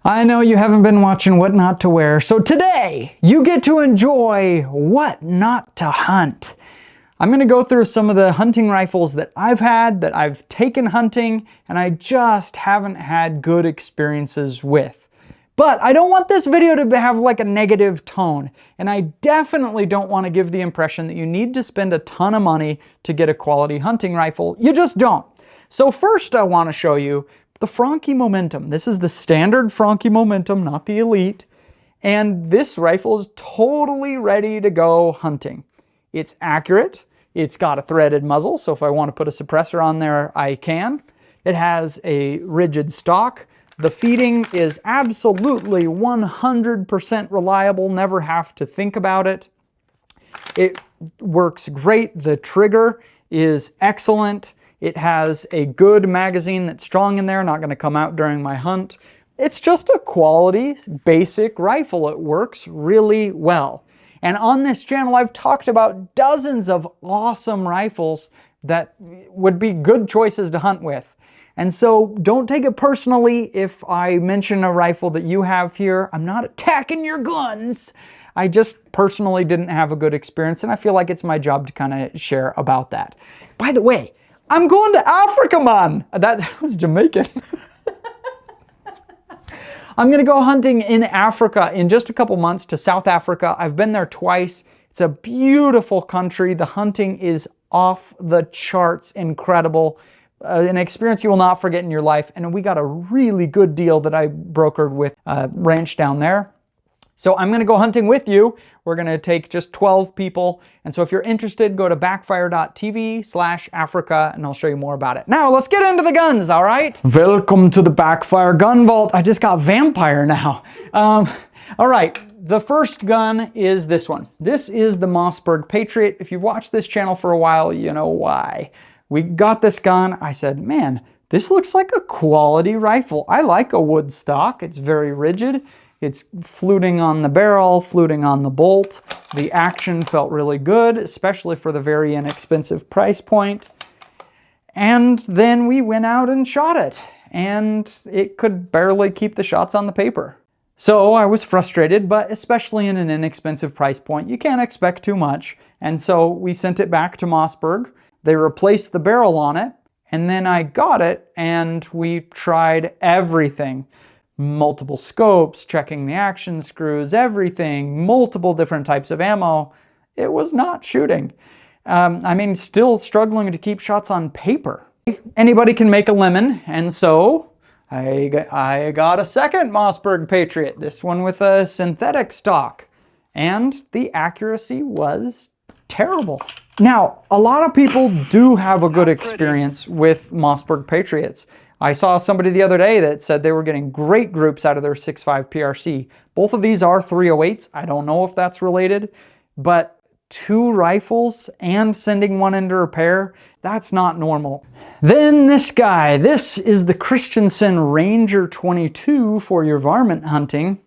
I know you haven't been watching What Not to Wear, so today you get to enjoy what not to hunt. I'm going to go through some of the hunting rifles that I've had, that I've taken hunting, and I just haven't had good experiences with. But I don't want this video to have like a negative tone, and I definitely don't want to give the impression that you need to spend a ton of money to get a quality hunting rifle. You just don't. So first I want to show you the Franchi Momentum. This is the standard Franchi Momentum, not the Elite. And this rifle is totally ready to go hunting. It's accurate. It's got a threaded muzzle, so if I want to put a suppressor on there, I can. It has a rigid stock. The feeding is absolutely 100% reliable, never have to think about it. It works great. The trigger is excellent. It has a good magazine that's strong in there, not going to come out during my hunt. It's just a quality, basic rifle. It works really well. And on this channel, I've talked about dozens of awesome rifles that would be good choices to hunt with. And so don't take it personally if I mention a rifle that you have here. I'm not attacking your guns. I just personally didn't have a good experience, and I feel like it's my job to kind of share about that. By the way, I'm going to Africa, man. That was Jamaican. I'm going to go hunting in Africa in just a couple months to South Africa. I've been there twice. It's a beautiful country. The hunting is off the charts, incredible. An experience you will not forget in your life. And we got a really good deal that I brokered with a ranch down there. So I'm going to go hunting with you. We're going to take just 12 people. And so if you're interested, go to backfire.tv/Africa and I'll show you more about it. Now let's get into the guns, all right? Welcome to the Backfire Gun Vault. I just got vampire now. All right, the first gun is this one. This is the Mossberg Patriot. If you've watched this channel for a while, you know why. We got this gun. I said, man, this looks like a quality rifle. I like a wood stock. It's very rigid. It's fluting on the barrel, fluting on the bolt. The action felt really good, especially for the very inexpensive price point. And then we went out and shot it, and it could barely keep the shots on the paper. So I was frustrated, but especially in an inexpensive price point, you can't expect too much. And so we sent it back to Mossberg. They replaced the barrel on it, and then I got it, and we tried everything. Multiple scopes, checking the action screws, everything, multiple different types of ammo. It was not shooting. I mean, still struggling to keep shots on paper. Anybody can make a lemon, and so I got a second Mossberg Patriot, this one with a synthetic stock, and the accuracy was terrible. Now, a lot of people do have a good experience with Mossberg Patriots. I saw somebody the other day that said they were getting great groups out of their 6.5 PRC. Both of these are 308s. I don't know if that's related, but 2 rifles and sending one into repair, that's not normal. Then this guy, this is the Christensen Ranger 22 for your varmint hunting.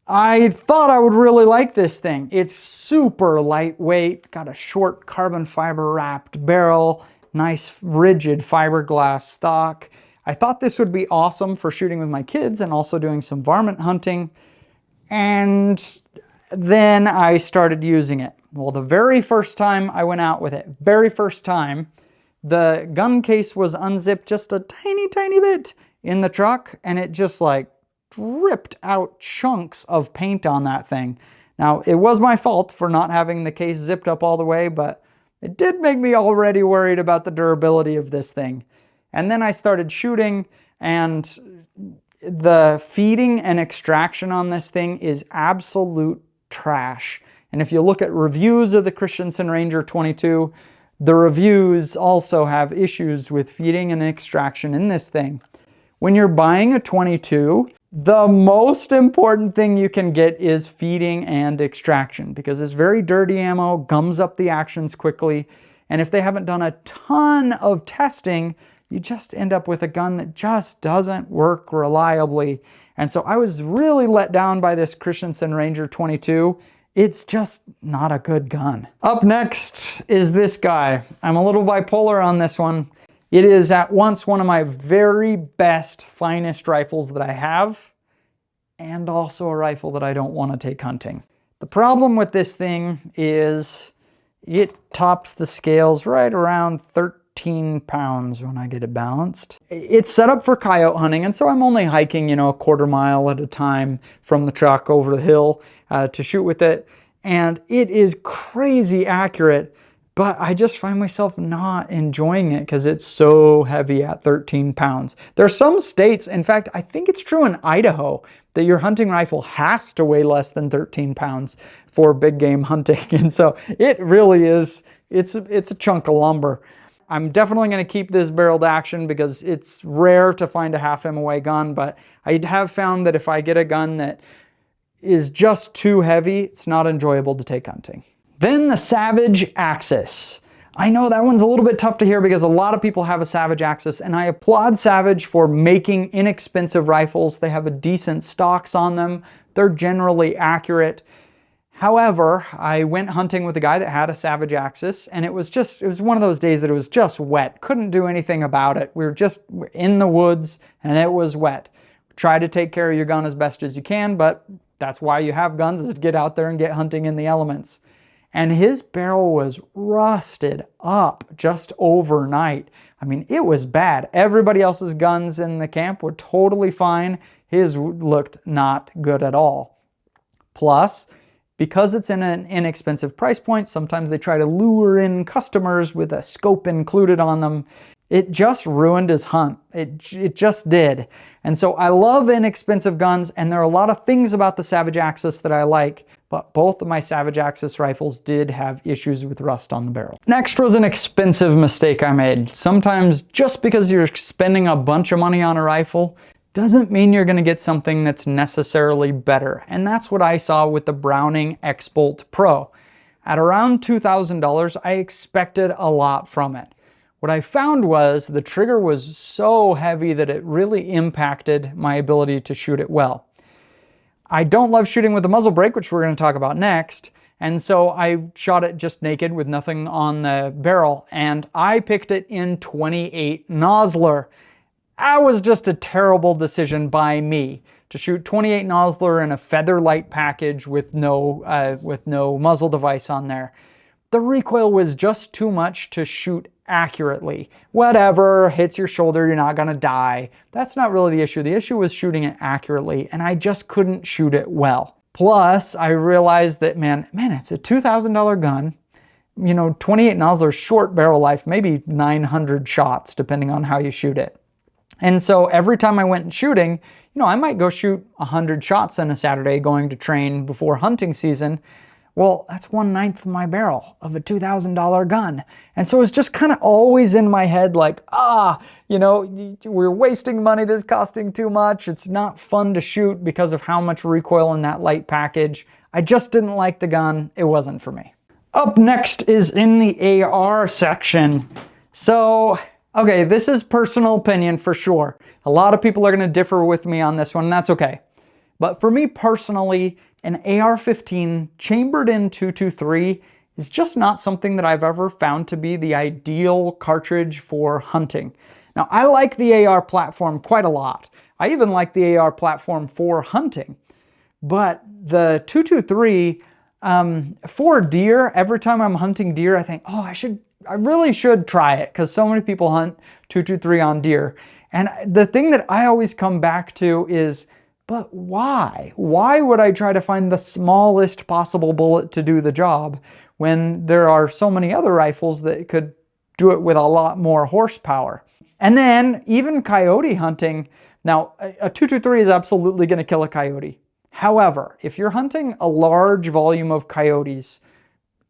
I thought I would really like this thing. It's super lightweight, got a short carbon fiber wrapped barrel, nice rigid fiberglass stock. I thought this would be awesome for shooting with my kids and also doing some varmint hunting. And then I started using it. Well, the very first time I went out with it, very first time, the gun case was unzipped just a tiny, tiny bit in the truck, and it just like ripped out chunks of paint on that thing. Now, it was my fault for not having the case zipped up all the way, but it did make me already worried about the durability of this thing. And then I started shooting, and the feeding and extraction on this thing is absolute trash. And if you look at reviews of the Christensen Ranger 22, the reviews also have issues with feeding and extraction in this thing. When you're buying a 22, the most important thing you can get is feeding and extraction, because it's very dirty ammo, gums up the actions quickly, and if they haven't done a ton of testing, you just end up with a gun that just doesn't work reliably. And so I was really let down by this Christensen Ranger 22. It's just not a good gun. Up next is this guy. I'm a little bipolar on this one. It is at once one of my very best, finest rifles that I have, and also a rifle that I don't want to take hunting. The problem with this thing is it tops the scales right around 13 pounds when I get it balanced. It's set up for coyote hunting, and so I'm only hiking, you know, a quarter mile at a time from the truck over the hill to shoot with it. And it is crazy accurate, but I just find myself not enjoying it because it's so heavy at 13 pounds. There are some states, in fact, I think it's true in Idaho, that your hunting rifle has to weigh less than 13 pounds for big game hunting. And so it really is, it's a chunk of lumber. I'm definitely going to keep this barreled action because it's rare to find a half MOA gun, but I have found that if I get a gun that is just too heavy, it's not enjoyable to take hunting. Then the Savage Axis. I know that one's a little bit tough to hear because a lot of people have a Savage Axis, and I applaud Savage for making inexpensive rifles. They have a decent stocks on them. They're generally accurate. However, I went hunting with a guy that had a Savage Axis, and it was one of those days that it was just wet. Couldn't do anything about it. We were just in the woods, and it was wet. Try to take care of your gun as best as you can, but that's why you have guns, is to get out there and get hunting in the elements. And his barrel was rusted up just overnight. I mean, it was bad. Everybody else's guns in the camp were totally fine. His looked not good at all. Plus, because it's in an inexpensive price point, sometimes they try to lure in customers with a scope included on them. It just ruined his hunt. It just did. And so I love inexpensive guns, and there are a lot of things about the Savage Axis that I like, but both of my Savage Axis rifles did have issues with rust on the barrel. Next was an expensive mistake I made. Sometimes just because you're spending a bunch of money on a rifle doesn't mean you're going to get something that's necessarily better. And that's what I saw with the Browning X-Bolt Pro. At around $2,000, I expected a lot from it. What I found was the trigger was so heavy that it really impacted my ability to shoot it well. I don't love shooting with the muzzle brake, which we're going to talk about next, and so I shot it just naked with nothing on the barrel, and I picked it in 28 Nosler. That was just a terrible decision by me to shoot 28 Nosler in a feather light package with no muzzle device on there. The recoil was just too much to shoot accurately. Whatever, hits your shoulder, you're not gonna die. That's not really the issue. The issue was shooting it accurately, and I just couldn't shoot it well. Plus, I realized that, man, it's a $2,000 gun. You know, 28 Nosler, short barrel life, maybe 900 shots, depending on how you shoot it. And so every time I went shooting, you know, I might go shoot 100 shots on a Saturday going to train before hunting season. Well, that's 1/9 of my barrel of a $2,000 gun. And so it's just kind of always in my head like, you know, we're wasting money, this is costing too much. It's not fun to shoot because of how much recoil in that light package. I just didn't like the gun. It wasn't for me. Up next is in the AR section. So, okay, this is personal opinion for sure. A lot of people are going to differ with me on this one, and that's okay. But for me personally, an AR-15 chambered in .223 is just not something that I've ever found to be the ideal cartridge for hunting. Now, I like the AR platform quite a lot. I even like the AR platform for hunting. But the .223, for deer, every time I'm hunting deer, I think, I really should try it, because so many people hunt .223 on deer. And the thing that I always come back to is, but why? Why would I try to find the smallest possible bullet to do the job when there are so many other rifles that could do it with a lot more horsepower? And then even coyote hunting. Now, a .223 is absolutely going to kill a coyote. However, if you're hunting a large volume of coyotes,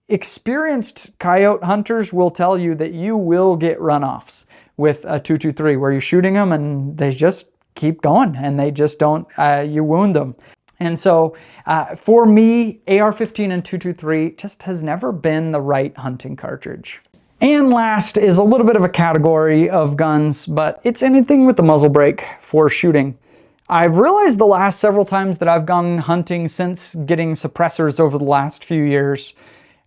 experienced coyote hunters will tell you that you will get runoffs with a .223, where you're shooting them and they just keep going and they just don't, you wound them. And so for me, AR-15 and .223 just has never been the right hunting cartridge. And last is a little bit of a category of guns, but it's anything with the muzzle brake for shooting. I've realized the last several times that I've gone hunting since getting suppressors over the last few years,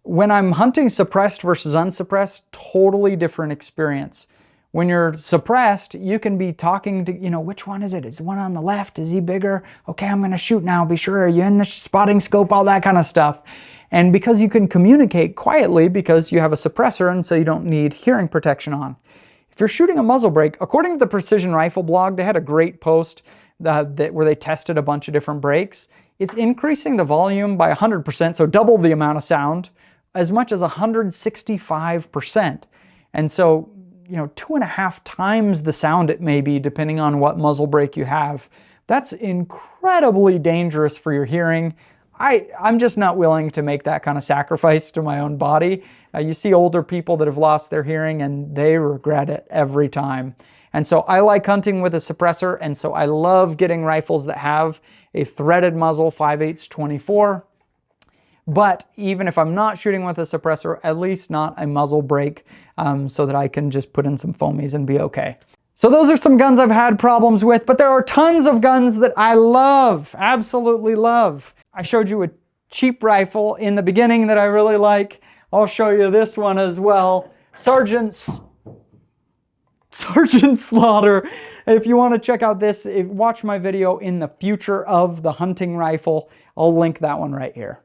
when I'm hunting suppressed versus unsuppressed, totally different experience. When you're suppressed, you can be talking to, you know, which one is it? Is the one on the left? Is he bigger? Okay, I'm gonna shoot now. Be sure, are you in the spotting scope? All that kind of stuff. And because you can communicate quietly because you have a suppressor and so you don't need hearing protection on. If you're shooting a muzzle brake, according to the Precision Rifle blog, they had a great post where they tested a bunch of different brakes. It's increasing the volume by 100%, so double the amount of sound, as much as 165%. And so, you know, 2.5 times the sound it may be, depending on what muzzle brake you have. That's incredibly dangerous for your hearing. I'm just not willing to make that kind of sacrifice to my own body. You see older people that have lost their hearing and they regret it every time. And so I like hunting with a suppressor, and so I love getting rifles that have a threaded muzzle, 5/8 24. But even if I'm not shooting with a suppressor, at least not a muzzle brake, so that I can just put in some foamies and be okay. So those are some guns I've had problems with, but there are tons of guns that I love, absolutely love. I showed you a cheap rifle in the beginning that I really like. I'll show you this one as well. Sergeant Slaughter. If you want to check out this, watch my video in the future of the hunting rifle. I'll link that one right here.